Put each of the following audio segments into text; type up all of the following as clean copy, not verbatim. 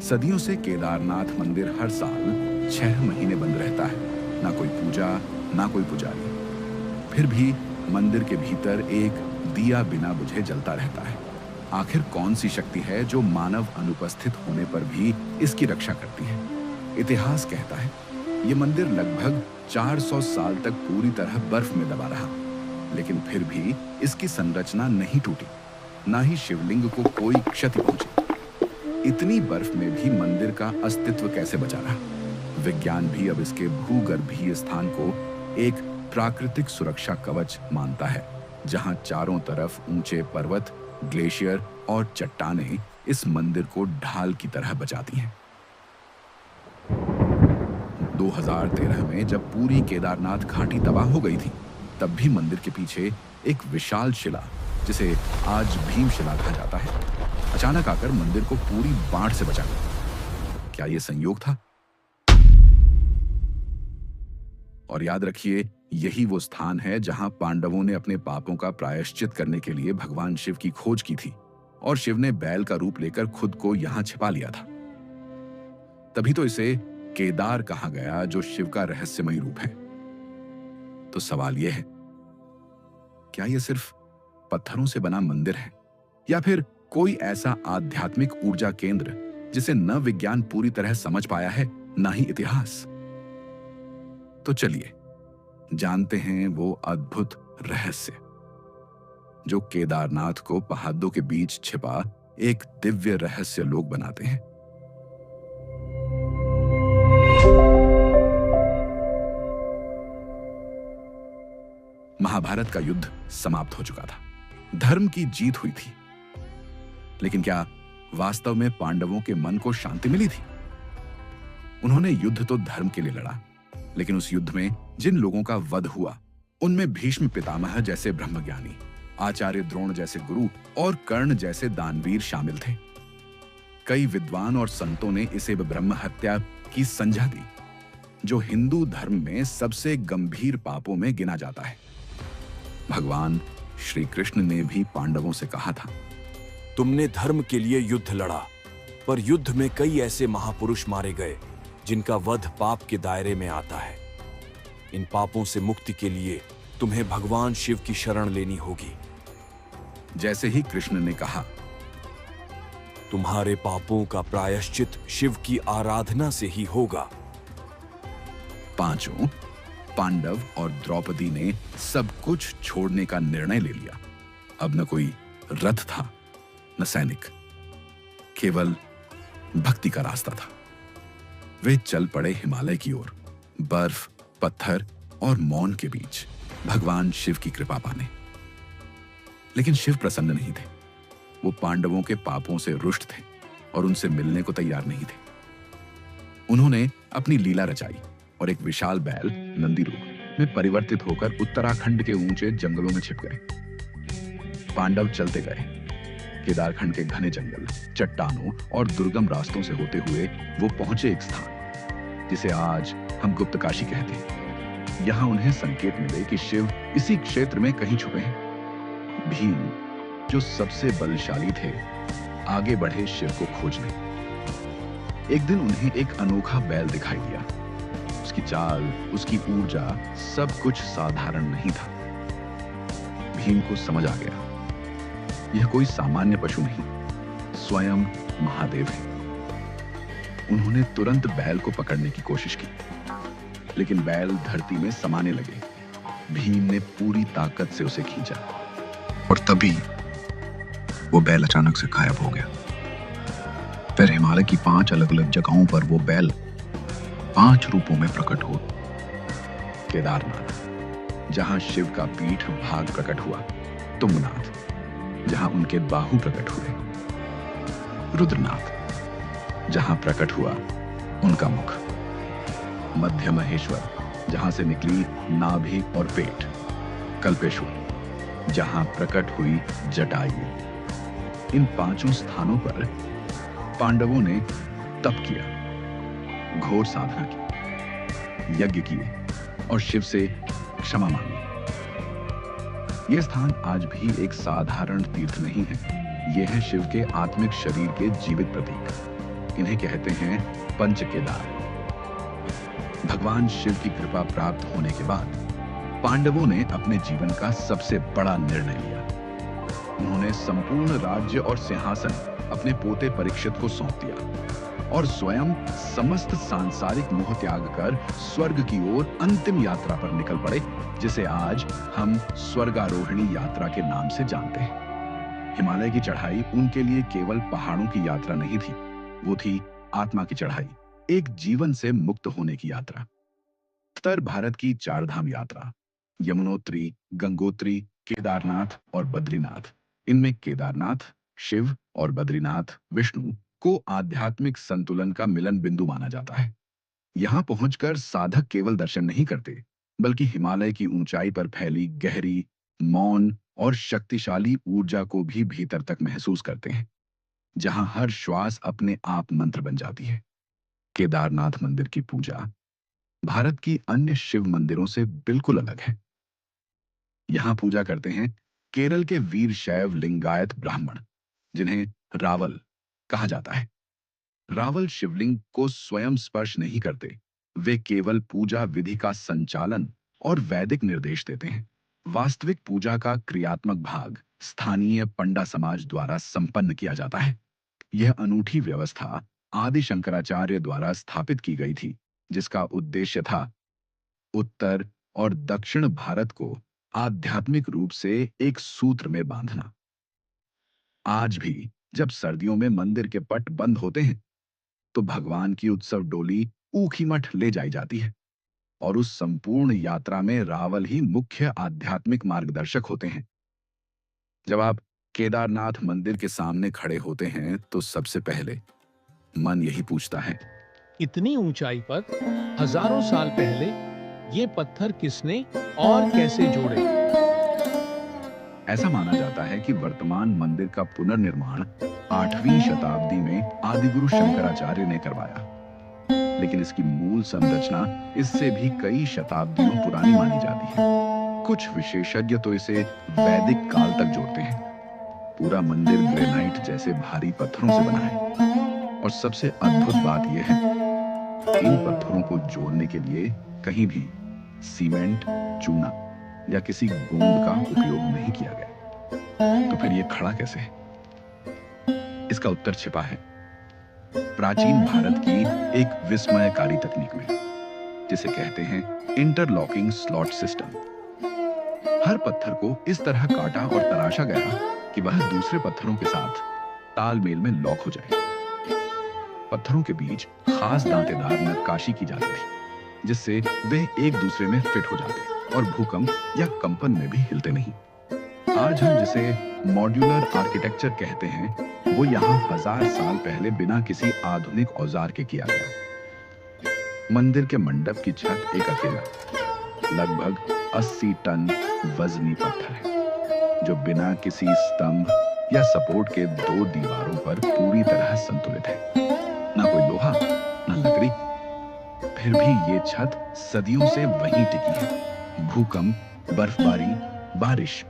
सदियों से केदारनाथ मंदिर हर साल 6 महीने बंद रहता है। ना कोई पूजा, ना कोई पुजारी। फिर भी मंदिर के भीतर एक दिया बिना बुझे जलता रहता है। आखिर कौन सी शक्ति है जो मानव अनुपस्थित होने पर भी इसकी रक्षा करती है? इतिहास कहता है ये मंदिर लगभग 400 साल तक पूरी तरह बर्फ में दबा रहा, लेकिन फिर भी इसकी संरचना नहीं टूटी, ना ही शिवलिंग को कोई क्षति पहुंची। इतनी बर्फ में भी मंदिर का अस्तित्व कैसे बचा रहा? विज्ञान भी अब इसके भूगर्भीय स्थान को एक प्राकृतिक सुरक्षा कवच मानता है, जहां चारों तरफ ऊंचे पर्वत, ग्लेशियर और चट्टानें इस मंदिर को ढाल की तरह बचाती हैं। 2013 में जब पूरी केदारनाथ घाटी तबाह हो गई थी, तब भी मंदिर के पीछे एक विशाल शिला, जिसे आज भीमशिला कहा जाता है, अचानक आकर मंदिर को पूरी बाढ़ से बचा गई। क्या यह संयोग था? और याद रखिए, यही वो स्थान है जहां पांडवों ने अपने पापों का प्रायश्चित करने के लिए भगवान शिव की खोज की थी, और शिव ने बैल का रूप लेकर खुद को यहां छिपा लिया था। तभी तो इसे केदार कहा गया, जो शिव का रहस्यमय रूप है। तो सवाल यह है, क्या यह सिर्फ पत्थरों से बना मंदिर है, या फिर कोई ऐसा आध्यात्मिक ऊर्जा केंद्र जिसे न विज्ञान पूरी तरह समझ पाया है, न ही इतिहास? तो चलिए जानते हैं वो अद्भुत रहस्य जो केदारनाथ को पहाड़ों के बीच छिपा एक दिव्य रहस्य लोक बनाते हैं। महाभारत का युद्ध समाप्त हो चुका था। धर्म की जीत हुई थी। लेकिन क्या वास्तव में पांडवों के मन को शांति मिली थी? उन्होंने युद्ध तो धर्म के लिए लड़ा, लेकिन उस युद्ध में जिन लोगों का वध हुआ, उनमें भीष्म पितामह जैसे ब्रह्मज्ञानी, आचार्य द्रोण जैसे गुरु और कर्ण जैसे दानवीर शामिल थे। कई विद्वान और संतों ने इसे ब्रह्म हत्या की संज्ञा दी, जो हिंदू धर्म में सबसे गंभीर पापों में गिना जाता है। भगवान श्री कृष्ण ने भी पांडवों से कहा था, तुमने धर्म के लिए युद्ध लड़ा, पर युद्ध में कई ऐसे महापुरुष मारे गए जिनका वध पाप के दायरे में आता है। इन पापों से मुक्ति के लिए तुम्हें भगवान शिव की शरण लेनी होगी। जैसे ही कृष्ण ने कहा, तुम्हारे पापों का प्रायश्चित शिव की आराधना से ही होगा। पांचों पांडव और द्रौपदी ने सब कुछ छोड़ने का निर्णय ले लिया। अब न कोई रथ था, न सैनिक, केवल भक्ति का रास्ता था। वे चल पड़े हिमालय की ओर, बर्फ, पत्थर और मौन के बीच भगवान शिव की कृपा पाने। लेकिन शिव प्रसन्न नहीं थे। वो पांडवों के पापों से रुष्ट थे और उनसे मिलने को तैयार नहीं थे। उन्होंने अपनी लीला रचाई और एक विशाल बैल नंदी रूप में परिवर्तित होकर उत्तराखंड के ऊंचे जंगलों में छिप गए। पांडव चलते गए। केदारखंड के घने जंगल, चट्टानों और दुर्गम रास्तों से होते हुए वो पहुंचे एक स्थान जिसे आज हम गुप्तकाशी कहते हैं। यहां उन्हें संकेत मिले कि शिव इसी क्षेत्र में कहीं छुपे हैं। भीम, जो सबसे बलशाली थे, आगे बढ़े शिव को खोजने। एक दिन उन्हें एक अनोखा बैल दिखाई दिया। उसकी चाल, उसकी ऊर्जा, सब कुछ साधारण नहीं था। भीम को समझ आ गया, यह कोई सामान्य पशु नहीं, स्वयं महादेव है। उन्होंने तुरंत बैल को पकड़ने की कोशिश की, लेकिन बैल धरती में समाने लगे। भीम ने पूरी ताकत से उसे खींचा और तभी वो बैल अचानक से गायब हो गया। फिर हिमालय की 5 अलग अलग जगहों पर वो बैल 5 रूपों में प्रकट हुआ। केदारनाथ, जहां शिव का पीठ भाग प्रकट हुआ। तुंगनाथ, जहां उनके बाहु प्रकट हुए। रुद्रनाथ, जहां प्रकट हुआ उनका मुख। मध्य महेश्वर, जहां से निकली नाभि और पेट। कल्पेश्वर, जहां प्रकट हुई जटायु। इन 5 स्थानों पर पांडवों ने तप किया, घोर साधना की, यज्ञ किए और शिव से क्षमा मांगी। यह स्थान आज भी एक साधारण तीर्थ नहीं है। यह है शिव के आत्मिक शरीर के जीवित प्रतीक। इन्हें कहते हैं पंच केदार। भगवान शिव की कृपा प्राप्त होने के बाद पांडवों ने अपने जीवन का सबसे बड़ा निर्णय लिया। उन्होंने संपूर्ण राज्य और सिंहासन अपने पोते परीक्षित को सौंप दिया और स्वयं समस्त सांसारिक मोह त्याग कर स्वर्ग की ओर अंतिम यात्रा पर निकल पड़े, जिसे आज हम स्वर्गारोहिणी यात्रा के नाम से जानते हैं। हिमालय की चढ़ाई उनके लिए केवल पहाड़ों की यात्रा नहीं थी, वो थी आत्मा की चढ़ाई, एक जीवन से मुक्त होने की यात्रा। उत्तर भारत की चारधाम यात्रा, यमुनोत्री, गंगोत्री, केदारनाथ और बद्रीनाथ। इनमें केदारनाथ शिव और बद्रीनाथ विष्णु को आध्यात्मिक संतुलन का मिलन बिंदु माना जाता है। यहां पहुंचकर साधक केवल दर्शन नहीं करते, बल्कि हिमालय की ऊंचाई पर फैली गहरी, मौन और शक्तिशाली ऊर्जा को भी भीतर तक महसूस करते हैं, जहां हर श्वास अपने आप मंत्र बन जाती है। केदारनाथ मंदिर की पूजा भारत की अन्य शिव मंदिरों से बिल्कुल अलग है। यहां पूजा करते हैं केरल के वीर शैव लिंगायत ब्राह्मण, जिन्हें रावल कहा जाता है। रावल शिवलिंग को स्वयं स्पर्श नहीं करते, वे केवल पूजा विधि का संचालन और वैदिक निर्देश देते हैं। वास्तविक पूजा का क्रियात्मक भाग स्थानीय पंडा समाज द्वारा संपन्न किया जाता है। यह अनूठी व्यवस्था आदि शंकराचार्य द्वारा स्थापित की गई थी, जिसका उद्देश्य था उत्तर और दक्षिण भारत को आध्यात्मिक रूप से एक सूत्र में बांधना। आज भी जब सर्दियों में मंदिर के पट बंद होते हैं, तो भगवान की उत्सव डोली ऊखीमठ ले जाई जाती है और उस संपूर्ण यात्रा में रावल ही मुख्य आध्यात्मिक मार्गदर्शक होते हैं। जब आप केदारनाथ मंदिर के सामने खड़े होते हैं, तो सबसे पहले मन यही पूछता है, इतनी ऊंचाई पर हजारों साल पहले ये पत्थर किसने और कैसे जोड़े? ऐसा माना जाता है कि वर्तमान मंदिर का पुनर्निर्माण 8वीं शताब्दी में आदिगुरु शंकराचार्य ने करवाया, लेकिन इसकी मूल संरचना इससे भी कई शताब्दियों पुरानी मानी जाती है। कुछ विशेषज्ञ तो इसे वैदिक काल तक जोड़ते हैं। पूरा मंदिर ग्रेनाइट जैसे भारी पत्थरों से बना है और सबसे अद्भुत बात यह है, इन पत्थरों को जोड़ने के लिए कहीं भी सीमेंट, चूना या किसी गोंद का उपयोग नहीं किया गया। तो फिर ये खड़ा कैसे है? इसका उत्तर छिपा है प्राचीन भारत की एक विस्मयकारी तकनीक में, जिसे कहते हैं इंटरलॉकिंग स्लॉट सिस्टम। हर पत्थर को इस तरह काटा और तराशा गया कि वह दूसरे पत्थरों के साथ तालमेल में लॉक हो जाए। पत्थरों के बीच खास दांतेदार नक्काशी की जाती थी, जिससे वे एक दूसरे में फिट हो जाते और भूकंप या कंपन में भी हिलते नहीं। आज हम जिसे मॉड्यूलर आर्किटेक्चर कहते हैं, वो यहाँ 1000 साल पहले बिना किसी आधुनिक औजार के किया गया। मंदिर के मंडप की छत एक अकेला लगभग 80 टन वजनी पत्थर है, जो बिना किसी स्तंभ या सपोर्ट के 2 दीवारों पर पूरी तरह संतुलित है। ना कोई लोहा, ना लकड़ी। फिर भी ये छत सदियों से वहीं टिकी है। भूकंप, बर्फबारी, बारिश,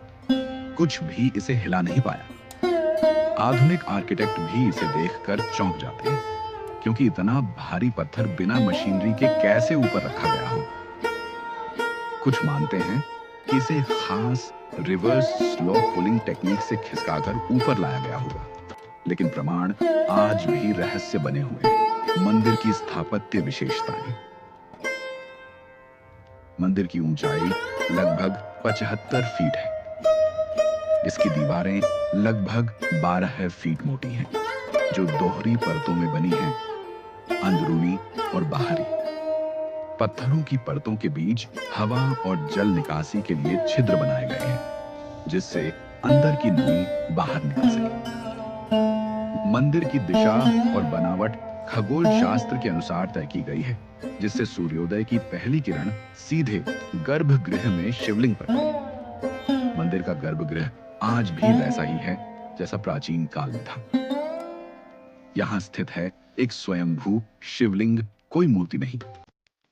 कुछ भी इसे हिला नहीं पाया। आधुनिक आर्किटेक्ट भी इसे देखकर चौंक जाते हैं, क्योंकि इतना भारी पत्थर बिना मशीनरी के कैसे ऊपर रखा गया हो। कुछ मानते हैं कि इसे खास रिवर्स स्लो पुलिंग टेक्निक से खिसकाकर ऊपर लाया गया होगा, लेकिन प्रमाण आज भी रहस्य बने हुए हैं। मंदिर की स्थापत्य विशेषताएं। मंदिर की ऊंचाई लगभग 75 फीट है, जिसकी दीवारें लगभग 12 फीट मोटी हैं, जो दोहरी परतों में बनी हैं, अंदरूनी और बाहरी। पत्थरों की परतों के बीच हवा और जल निकासी के लिए छिद्र बनाए गए हैं, जिससे अंदर की नमी बाहर निकल सके। मंदिर की दिशा और बनावट खगोल शास्त्र के अनुसार तय की गई है, जिससे सूर्योदय की पहली किरण सीधे गर्भगृह में शिवलिंग पर पड़े। मंदिर का गर्भगृह आज भी वैसा ही है जैसा प्राचीन काल में था। यहां स्थित है एक स्वयंभू शिवलिंग, कोई मूर्ति नहीं,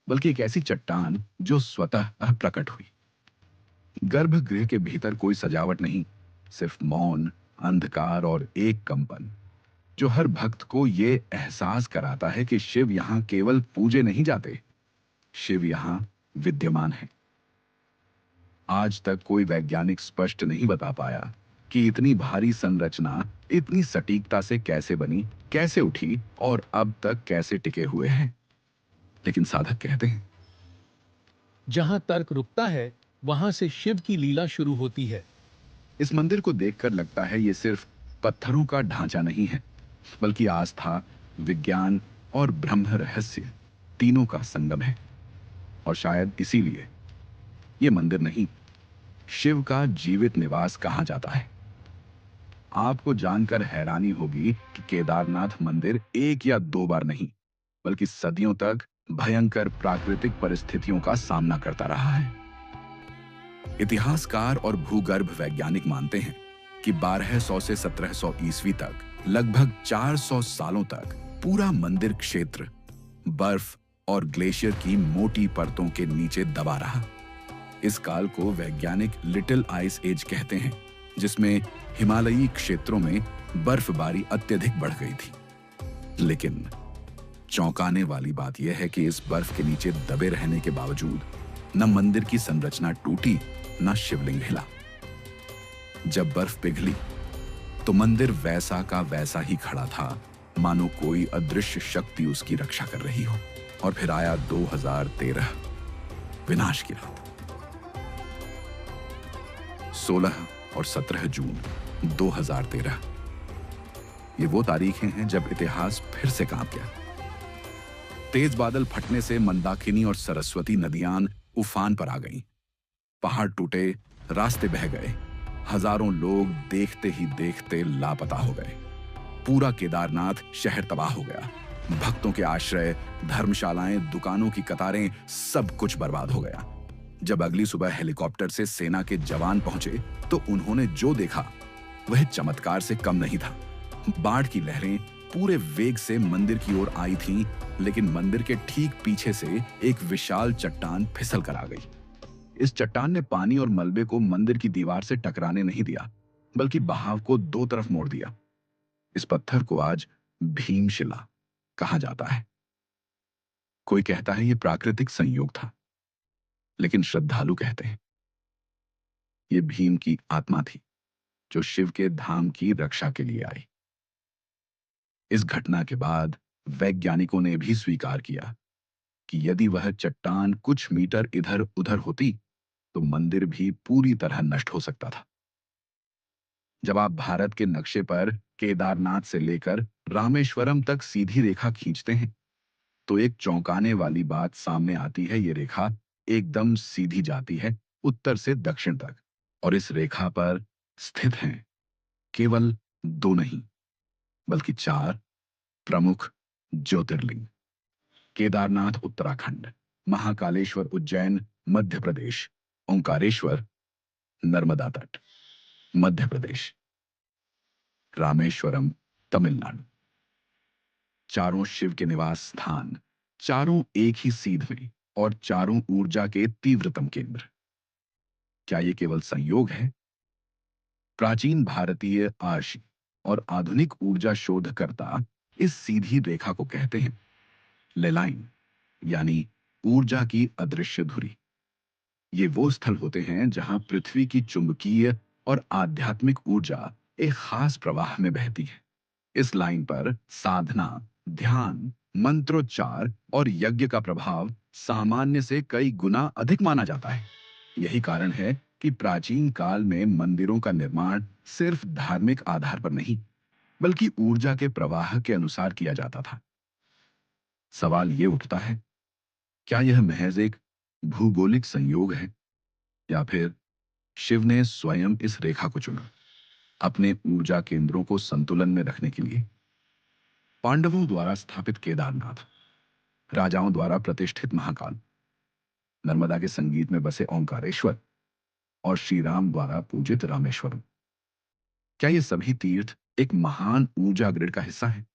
बल्कि एक ऐसी चट्टान जो स्वतः प्रकट हुई। गर्भगृह के भीतर कोई सजावट नहीं, सिर्फ मौन, अंधकार और एक कंपन, जो हर भक्त को ये एहसास कराता है कि शिव यहां केवल पूजे नहीं जाते, शिव यहां विद्यमान है। आज तक कोई वैज्ञानिक स्पष्ट नहीं बता पाया कि इतनी भारी संरचना इतनी सटीकता से कैसे बनी, कैसे उठी और अब तक कैसे टिके हुए हैं। लेकिन साधक कहते हैं जहां तर्क रुकता है, वहां से शिव की लीला शुरू होती है। इस मंदिर को देखकर लगता है ये सिर्फ पत्थरों का ढांचा नहीं है, बल्कि आस्था, विज्ञान और ब्रह्म रहस्य तीनों का संगम है। और शायद इसीलिए ये मंदिर नहीं, शिव का जीवित निवास कहा जाता है। आपको जानकर हैरानी होगी कि केदारनाथ मंदिर एक या दो बार नहीं, बल्कि सदियों तक भयंकर प्राकृतिक परिस्थितियों का सामना करता रहा है। इतिहासकार और भूगर्भ वैज्ञानिक मानते हैं कि 1200 से 1700 ईस्वी तक लगभग 400 सालों तक पूरा मंदिर क्षेत्र बर्फ और ग्लेशियर की मोटी परतों के नीचे दबा रहा। इस काल को वैज्ञानिक लिटिल आइस एज कहते हैं, जिसमें हिमालयी क्षेत्रों में बर्फबारी अत्यधिक बढ़ गई थी। लेकिन चौंकाने वाली बात यह है कि इस बर्फ के नीचे दबे रहने के बावजूद न मंदिर की संरचना टूटी, न शिवलिंग हिला। जब बर्फ पिघली तो मंदिर वैसा का वैसा ही खड़ा था, मानो कोई अदृश्य शक्ति उसकी रक्षा कर रही हो। और फिर आया 2013, विनाश की रात। 16 और 17 जून 2013 ये वो तारीखें हैं जब इतिहास फिर से कांप गया। तेज बादल फटने से मंदाकिनी और सरस्वती नदियां उफान पर आ गईं। पहाड़ टूटे, रास्ते बह गए, हजारों लोग देखते ही देखते लापता हो गए। पूरा केदारनाथ शहर तबाह हो गया। भक्तों के आश्रय, धर्मशालाएं, दुकानों की कतारें, सब कुछ बर्बाद हो गया। जब अगली सुबह हेलीकॉप्टर से सेना के जवान पहुंचे तो उन्होंने जो देखा वह चमत्कार से कम नहीं था। बाढ़ की लहरें पूरे वेग से मंदिर की ओर आई थीं, लेकिन मंदिर के ठीक पीछे से एक विशाल चट्टान फिसल कर आ गई। इस चट्टान ने पानी और मलबे को मंदिर की दीवार से टकराने नहीं दिया, बल्कि बहाव को दो तरफ मोड़ दिया। इस पत्थर को आज भीमशिला कहा जाता है। कोई कहता है यह प्राकृतिक संयोग था, लेकिन श्रद्धालु कहते हैं यह भीम की आत्मा थी, जो शिव के धाम की रक्षा के लिए आई। इस घटना के बाद वैज्ञानिकों ने भी स्वीकार किया कि यदि वह चट्टान कुछ मीटर इधर उधर होती तो मंदिर भी पूरी तरह नष्ट हो सकता था। जब आप भारत के नक्शे पर केदारनाथ से लेकर रामेश्वरम तक सीधी रेखा खींचते हैं तो एक चौंकाने वाली बात सामने आती है। ये रेखा एकदम सीधी जाती है उत्तर से दक्षिण तक, और इस रेखा पर स्थित हैं केवल दो नहीं बल्कि 4 प्रमुख ज्योतिर्लिंग। केदारनाथ उत्तराखंड, महाकालेश्वर उज्जैन मध्य प्रदेश, ओंकारेश्वर नर्मदा तट मध्य प्रदेश, रामेश्वरम तमिलनाडु। चारों शिव के निवास स्थान, चारों एक ही सीध में और चारों ऊर्जा के तीव्रतम केंद्र। क्या यह केवल संयोग है? प्राचीन भारतीय आर्षि और आधुनिक ऊर्जा शोधकर्ता इस सीधी रेखा को कहते हैं लेलाइन, यानी ऊर्जा की अदृश्य धुरी। ये वो स्थल होते हैं जहां पृथ्वी की चुंबकीय और आध्यात्मिक ऊर्जा एक खास प्रवाह में बहती है। इस लाइन पर साधना, ध्यान, मंत्रोच्चार और यज्ञ का प्रभाव सामान्य से कई गुना अधिक माना जाता है। यही कारण है कि प्राचीन काल में मंदिरों का निर्माण सिर्फ धार्मिक आधार पर नहीं, बल्कि ऊर्जा के प्रवाह के अनुसार किया जाता था। सवाल ये उठता है, क्या यह महज एक भूगोलिक संयोग है या फिर शिव ने स्वयं इस रेखा को चुना अपने ऊर्जा केंद्रों को संतुलन में रखने के लिए? पांडवों द्वारा स्थापित केदारनाथ, राजाओं द्वारा प्रतिष्ठित महाकाल, नर्मदा के संगीत में बसे ओंकारेश्वर और श्री राम द्वारा पूजित रामेश्वरम, क्या ये सभी तीर्थ एक महान ऊर्जा ग्रिड का हिस्सा है?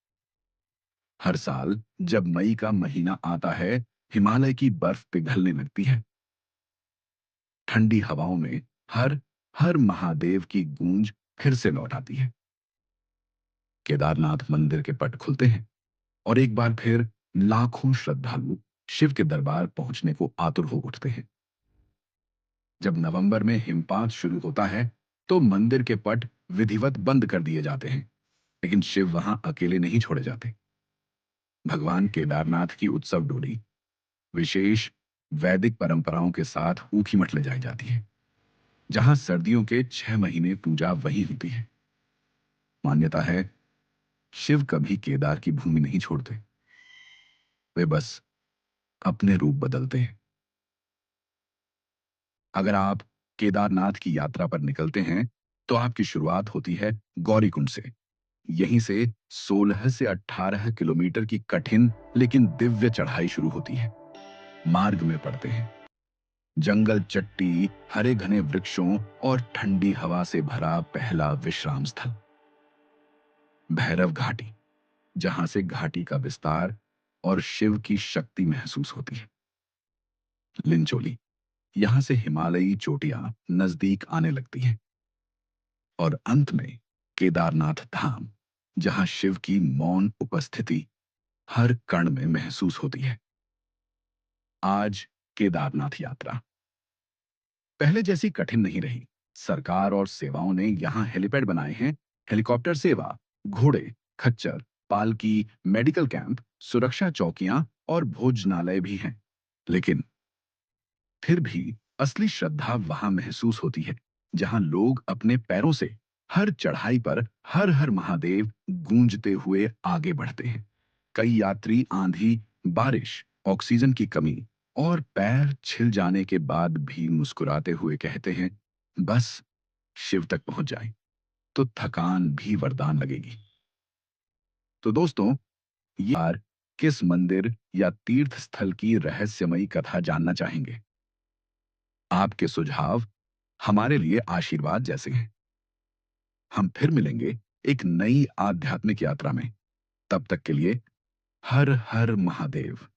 हर साल जब मई का महीना आता है, हिमालय की बर्फ पिघलने लगती है। ठंडी हवाओं में हर हर महादेव की गूंज फिर से लौट आती है। केदारनाथ मंदिर के पट खुलते हैं और एक बार फिर लाखों श्रद्धालु शिव के दरबार पहुंचने को आतुर हो उठते हैं। जब नवंबर में हिमपात शुरू होता है तो मंदिर के पट विधिवत बंद कर दिए जाते हैं, लेकिन शिव वहां अकेले नहीं छोड़े जाते। भगवान केदारनाथ की उत्सव डोली विशेष वैदिक परंपराओं के साथ ऊखीमठ ले जाई जाती है, जहां सर्दियों के 6 महीने पूजा वहीं होती है। मान्यता है शिव कभी केदार की भूमि नहीं छोड़ते, वे बस अपने रूप बदलते हैं। अगर आप केदारनाथ की यात्रा पर निकलते हैं तो आपकी शुरुआत होती है गौरीकुंड से। यहीं से 16 से 18 किलोमीटर की कठिन लेकिन दिव्य चढ़ाई शुरू होती है। मार्ग में पड़ते हैं जंगल, चट्टी, हरे घने वृक्षों और ठंडी हवा से भरा पहला विश्राम स्थल भैरव घाटी, जहां से घाटी का विस्तार और शिव की शक्ति महसूस होती है। लिंचोली, यहां से हिमालयी चोटियां नजदीक आने लगती हैं। और अंत में केदारनाथ धाम, जहां शिव की मौन उपस्थिति हर कण में महसूस होती है। आज केदारनाथ यात्रा पहले जैसी कठिन नहीं रही। सरकार और सेवाओं ने यहां हेलीपैड बनाए हैं, हेलीकॉप्टर सेवा, घोड़े, खच्चर, पालकी, मेडिकल कैंप, सुरक्षा चौकियां और भोजनालय भी हैं। लेकिन फिर भी असली श्रद्धा वहां महसूस होती है, जहां लोग अपने पैरों से हर चढ़ाई पर हर हर महादेव गूंजते हुए आगे बढ़ते हैं। कई यात्री आंधी, बारिश, ऑक्सीजन की कमी और पैर छिल जाने के बाद भी मुस्कुराते हुए कहते हैं, बस शिव तक पहुंच जाए तो थकान भी वरदान लगेगी। तो दोस्तों, ये बार किस मंदिर या तीर्थ स्थल की रहस्यमयी कथा जानना चाहेंगे? आपके सुझाव हमारे लिए आशीर्वाद जैसे हैं। हम फिर मिलेंगे एक नई आध्यात्मिक यात्रा में। तब तक के लिए हर हर महादेव।